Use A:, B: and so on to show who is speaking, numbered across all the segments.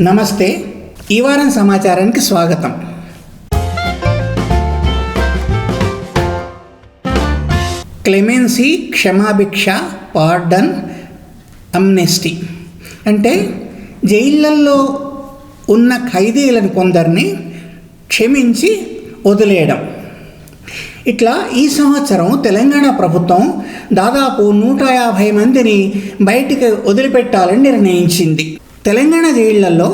A: నమస్తే. ఈ వారం సమాచారానికి స్వాగతం. క్లెమెన్సీ, క్షమాభిక్ష, పార్డన్, అమ్నెస్టీ అంటే జైళ్ళల్లో ఉన్న ఖైదీలను కొందరిని క్షమించి వదిలేయడం. ఇట్లా ఈ సంవత్సరం తెలంగాణ ప్రభుత్వం దాదాపు 150 మందిని బయటికి వదిలిపెట్టాలని నిర్ణయించింది. తెలంగాణ జైళ్లలో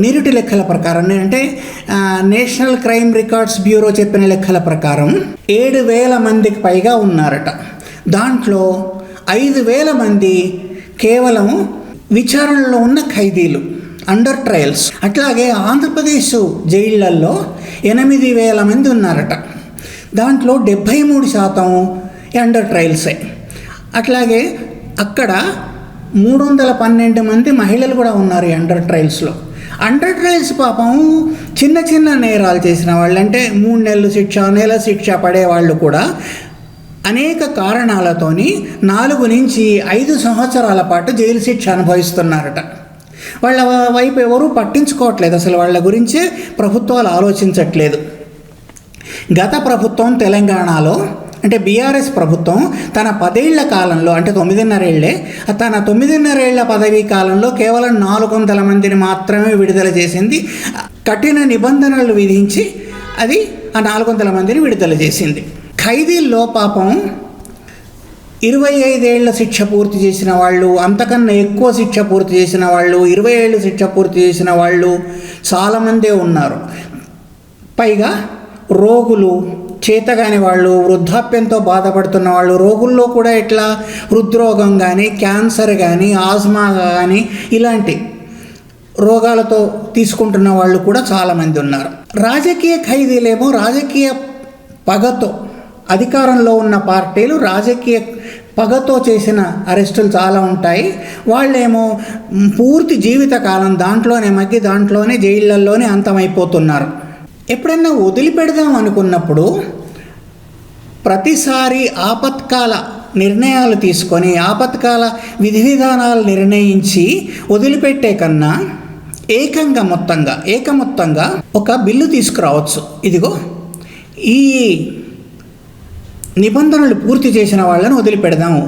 A: నిరుటి లెక్కల ప్రకారం, అంటే నేషనల్ క్రైమ్ రికార్డ్స్ బ్యూరో చెప్పిన లెక్కల ప్రకారం 7,000 మందికి పైగా ఉన్నారట. దాంట్లో 5,000 మంది కేవలం విచారణలో ఉన్న ఖైదీలు, అండర్ ట్రయల్స్. అట్లాగే ఆంధ్రప్రదేశ్ జైళ్లలో 8,000 మంది ఉన్నారట. దాంట్లో 73% అండర్ ట్రయల్సే. అట్లాగే అక్కడ 312 మంది మహిళలు కూడా ఉన్నారు ఈ అండర్ ట్రయల్స్లో. అండర్ ట్రయల్స్ పాపం చిన్న చిన్న నేరాలు చేసిన వాళ్ళు, అంటే 3 నెలలు శిక్ష, నెల శిక్ష పడేవాళ్ళు కూడా అనేక కారణాలతోని 4 నుంచి 5 సంవత్సరాల పాటు జైలు శిక్ష అనుభవిస్తున్నారట. వాళ్ళ వైపు ఎవరూ పట్టించుకోవట్లేదు, అసలు వాళ్ళ గురించే ప్రభుత్వాలు ఆలోచించట్లేదు. గత ప్రభుత్వం తెలంగాణలో, అంటే బీఆర్ఎస్ ప్రభుత్వం తన 10 ఏళ్ల కాలంలో, అంటే 9.5 ఏళ్లే, తన 9.5 ఏళ్ల పదవీ కాలంలో కేవలం 400 మందిని మాత్రమే విడుదల చేసింది. కఠిన నిబంధనలు విధించి అది ఆ 400 మందిని విడుదల చేసింది. ఖైదీల్లో పాపం 25 ఏళ్ల శిక్ష పూర్తి చేసిన వాళ్ళు, అంతకన్నా ఎక్కువ శిక్ష పూర్తి చేసిన వాళ్ళు, 20 ఏళ్ళు శిక్ష పూర్తి చేసిన వాళ్ళు చాలామందే ఉన్నారు. పైగా రోగులు, చేతగాని వాళ్ళు, వృద్ధాప్యంతో బాధపడుతున్న వాళ్ళు, రోగుల్లో కూడా ఇట్లా హృద్రోగం కానీ, క్యాన్సర్ కానీ, ఆస్మా కానీ ఇలాంటి రోగాలతో తీసుకుంటున్న వాళ్ళు కూడా చాలామంది ఉన్నారు. రాజకీయ ఖైదీలేమో రాజకీయ పగతో, అధికారంలో ఉన్న పార్టీలు రాజకీయ పగతో చేసిన అరెస్టులు చాలా ఉంటాయి. వాళ్ళేమో పూర్తి జీవితకాలం దాంట్లోనే మగ్గి దాంట్లోనే జైళ్ళల్లోనే అంతమైపోతున్నారు. ఎప్పుడైనా వదిలిపెడదాం అనుకున్నప్పుడు ప్రతిసారి ఆపత్కాల నిర్ణయాలు తీసుకొని, ఆపత్కాల విధి విధానాలు నిర్ణయించి వదిలిపెట్టే కన్నా ఏకమొత్తంగా ఒక బిల్లు తీసుకురావచ్చు. ఇదిగో ఈ నిబంధనలు పూర్తి చేసిన వాళ్ళని వదిలిపెడదాము,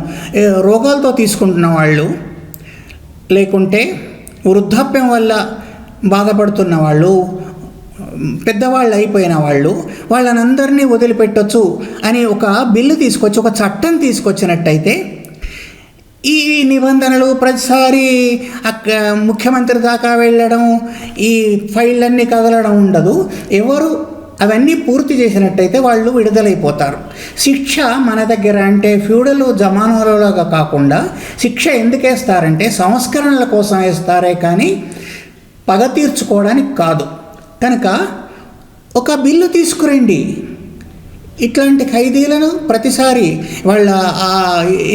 A: రోగాలతో తీసుకుంటున్న వాళ్ళు, లేకుంటే వృద్ధాప్యం వల్ల బాధపడుతున్న వాళ్ళు, పెద్దవాళ్ళు అయిపోయిన వాళ్ళు, వాళ్ళనందరినీ వదిలిపెట్టవచ్చు అని ఒక బిల్లు తీసుకొచ్చి, ఒక చట్టం తీసుకొచ్చినట్టయితే ఈ నిబంధనలు ప్రతిసారి ముఖ్యమంత్రి దాకా వెళ్ళడం, ఈ ఫైళ్ళన్నీ కదలడం ఉండదు. ఎవరు అవన్నీ పూర్తి చేసినట్టయితే వాళ్ళు విడుదలైపోతారు. శిక్ష మన దగ్గర అంటే ఫ్యూడల్ జమానాలోగా కాకుండా శిక్ష ఎందుకు వేస్తారంటే సంస్కరణల కోసం వేస్తారే కానీ పగ తీర్చుకోవడానికి కాదు. కనుక ఒక బిల్లు తీసుకురండి. ఇట్లాంటి ఖైదీలను ప్రతిసారి వాళ్ళ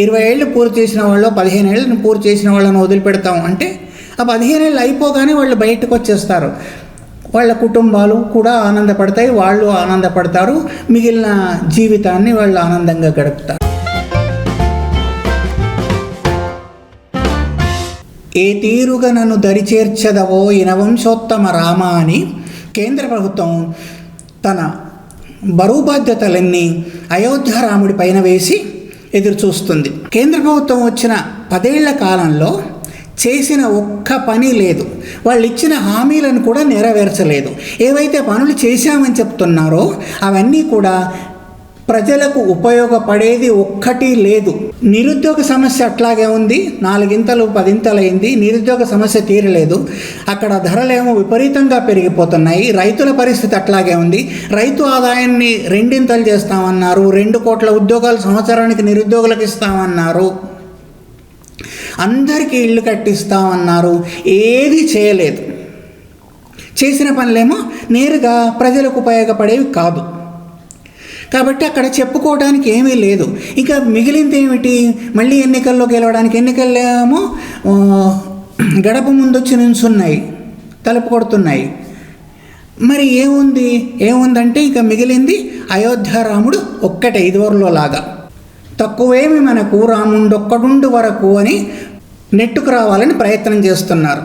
A: 20 ఏళ్ళు పూర్తి చేసిన వాళ్ళు, 15 ఏళ్ళను పూర్తి చేసిన వాళ్ళని వదిలిపెడతాం అంటే ఆ 15 ఏళ్ళు అయిపోగానే వాళ్ళు బయటకు వచ్చేస్తారు. వాళ్ళ కుటుంబాలు కూడా ఆనందపడతాయి, వాళ్ళు ఆనందపడతారు, మిగిలిన జీవితాన్ని వాళ్ళు ఆనందంగా గడుపుతారు. ఏ తీరుగా నన్ను దరిచేర్చదవో ఇనవంశోత్తమ రామ అని కేంద్ర ప్రభుత్వం తన బరువు బాధ్యతలన్నీ అయోధ్య రాముడి పైన వేసి ఎదురు చూస్తుంది. కేంద్ర ప్రభుత్వం వచ్చిన 10 ఏళ్ల కాలంలో చేసిన ఒక్క పని లేదు. వాళ్ళు ఇచ్చిన హామీలను కూడా నెరవేర్చలేదు. ఏవైతే పనులు చేశామని చెప్తున్నారో అవన్నీ కూడా ప్రజలకు ఉపయోగపడేది ఒక్కటి లేదు. నిరుద్యోగ సమస్య అట్లాగే ఉంది, 4 10 నిరుద్యోగ సమస్య తీరలేదు. అక్కడ ధరలేమో విపరీతంగా పెరిగిపోతున్నాయి. రైతుల పరిస్థితి అట్లాగే ఉంది. రైతు ఆదాయాన్ని 2 చేస్తామన్నారు, 2 కోట్ల ఉద్యోగాలు సంవత్సరానికి నిరుద్యోగులకు ఇస్తామన్నారు, అందరికీ ఇళ్ళు కట్టిస్తామన్నారు. ఏది చేయలేదు. చేసిన పనులేమో నేరుగా ప్రజలకు ఉపయోగపడేవి కాదు. కాబట్టి అక్కడ చెప్పుకోవడానికి ఏమీ లేదు. ఇక మిగిలింది ఏమిటి? మళ్ళీ ఎన్నికల్లో గెలవడానికి. ఎన్నికలేమో గడప ముందొచ్చి నిల్చున్నాయి, తలుపు కొడుతున్నాయి. మరి ఏముందంటే ఇక మిగిలింది అయోధ్య రాముడు ఒక్కటే, ఇదివరలో లాగా. తక్కువేమి మనకు రాముండొక్కడుండు వరకు అని నెట్టుకు రావాలని ప్రయత్నం చేస్తున్నారు.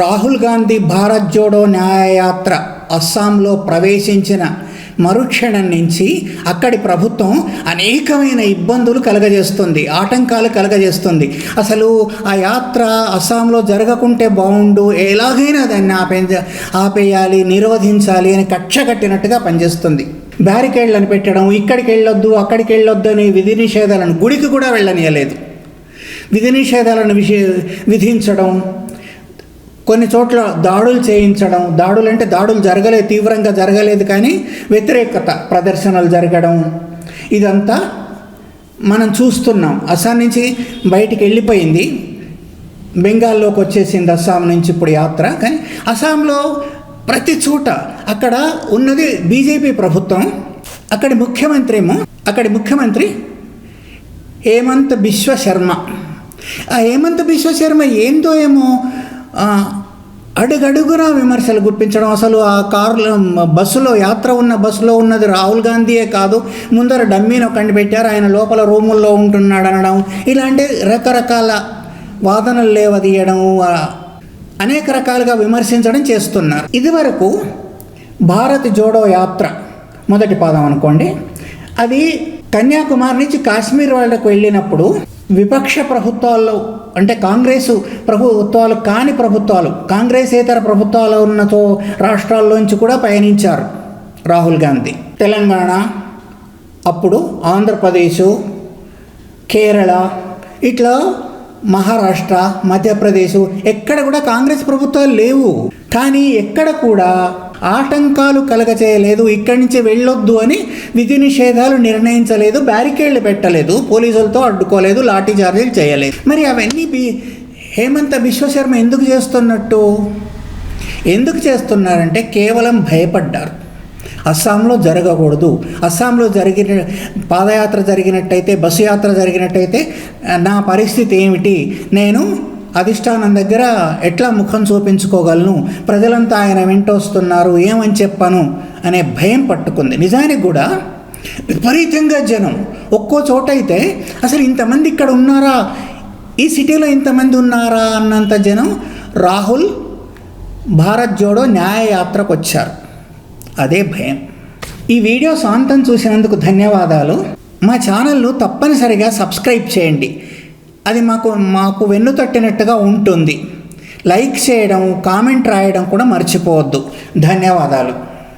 A: రాహుల్ గాంధీ భారత్ జోడో న్యాయయాత్ర అస్సాంలో ప్రవేశించిన మరుక్షణం నుంచి అక్కడి ప్రభుత్వం అనేకమైన ఇబ్బందులు కలగజేస్తుంది, ఆటంకాలు కలగజేస్తుంది. అసలు ఆ యాత్ర అస్సాంలో జరగకుంటే బాగుండు, ఎలాగైనా దాన్ని ఆపేయాలి, నిరోధించాలి అని కక్ష కట్టినట్టుగా పనిచేస్తుంది. బ్యారికేడ్లను పెట్టడం, ఇక్కడికి వెళ్ళొద్దు అక్కడికి వెళ్ళొద్దు అని విధి నిషేధాలను, గుడికి కూడా వెళ్ళనీయలేదు, విధి నిషేధాలను విధించడం, కొన్ని చోట్ల దాడులు చేయించడం. దాడులు అంటే దాడులు జరగలేదు, తీవ్రంగా జరగలేదు, కానీ వ్యతిరేకత ప్రదర్శనలు జరగడం, ఇదంతా మనం చూస్తున్నాం. అస్సాం నుంచి బయటికి వెళ్ళిపోయింది, బెంగాల్లోకి వచ్చేసింది అస్సాం నుంచి ఇప్పుడు యాత్ర. కానీ అస్సాంలో ప్రతి చోట అక్కడ ఉన్నది బీజేపీ ప్రభుత్వం. అక్కడి ముఖ్యమంత్రి హేమంత్ బిశ్వ శర్మ. ఆ హేమంత్ బిశ్వ శర్మ ఏందో ఏమో అడుగడుగునా విమర్శలు గుప్పించడం. అసలు ఆ బస్సులో యాత్ర ఉన్న బస్సులో ఉన్నది రాహుల్ గాంధీయే కాదు, ముందర డమ్మీని ఒకటి పెట్టారు, ఆయన లోపల రూముల్లో ఉంటున్నాడు అనడం, ఇలాంటి రకరకాల వాదనలు లేవదీయడం, అనేక రకాలుగా విమర్శించడం చేస్తున్నారు. ఇదివరకు భారత్ జోడో యాత్ర మొదటి పాదం అనుకోండి, అది కన్యాకుమారి నుంచి కాశ్మీర్ వాళ్ళకు వెళ్ళినప్పుడు విపక్ష ప్రభుత్వాల్లో, అంటే కాంగ్రెసు ప్రభుత్వాలు కాని ప్రభుత్వాలు, కాంగ్రెసేతర ప్రభుత్వాలు ఉన్న రాష్ట్రాల్లోంచి కూడా పయనించారు రాహుల్ గాంధీ. తెలంగాణ, అప్పుడు ఆంధ్రప్రదేశ్, కేరళ, ఇట్లా మహారాష్ట్ర, మధ్యప్రదేశ్, ఎక్కడ కూడా కాంగ్రెస్ ప్రభుత్వాలు లేవు. కానీ ఎక్కడ కూడా ఆటంకాలు కలగచేయలేదు, ఇక్కడి నుంచి వెళ్ళొద్దు అని విధి నిషేధాలు నిర్ణయించలేదు, బ్యారికేడ్లు పెట్టలేదు, పోలీసులతో అడ్డుకోలేదు, లాఠీ చార్జీలు చేయలేదు. మరి అవన్నీ హేమంత్ బిశ్వ శర్మ ఎందుకు చేస్తున్నారంటే కేవలం భయపడ్డారు. అస్సాంలో జరగకూడదు, అస్సాంలో పాదయాత్ర జరిగినట్టయితే, బస్సు యాత్ర జరిగినట్టయితే నా పరిస్థితి ఏమిటి, నేను అధిష్టానం దగ్గర ఎట్లా ముఖం చూపించుకోగలను, ప్రజలంతా ఆయన వెంట వస్తున్నారు, ఏమని చెప్పను అనే భయం పట్టుకుంది. నిజానికి కూడా విపరీతంగా జనం, ఒక్కో చోట అయితే అసలు ఇంతమంది ఇక్కడ ఉన్నారా, ఈ సిటీలో ఇంతమంది ఉన్నారా అన్నంత జనం రాహుల్ భారత్ జోడో న్యాయయాత్రకు వచ్చారు. అదే భయం. ఈ వీడియో సాంతం చూసినందుకు ధన్యవాదాలు. మా ఛానల్ను తప్పనిసరిగా సబ్స్క్రైబ్ చేయండి, అది మాకు వెన్ను తట్టినట్టుగా ఉంటుంది. లైక్ చేయడం, కామెంట్ రాయడం కూడా మర్చిపోవద్దు. ధన్యవాదాలు.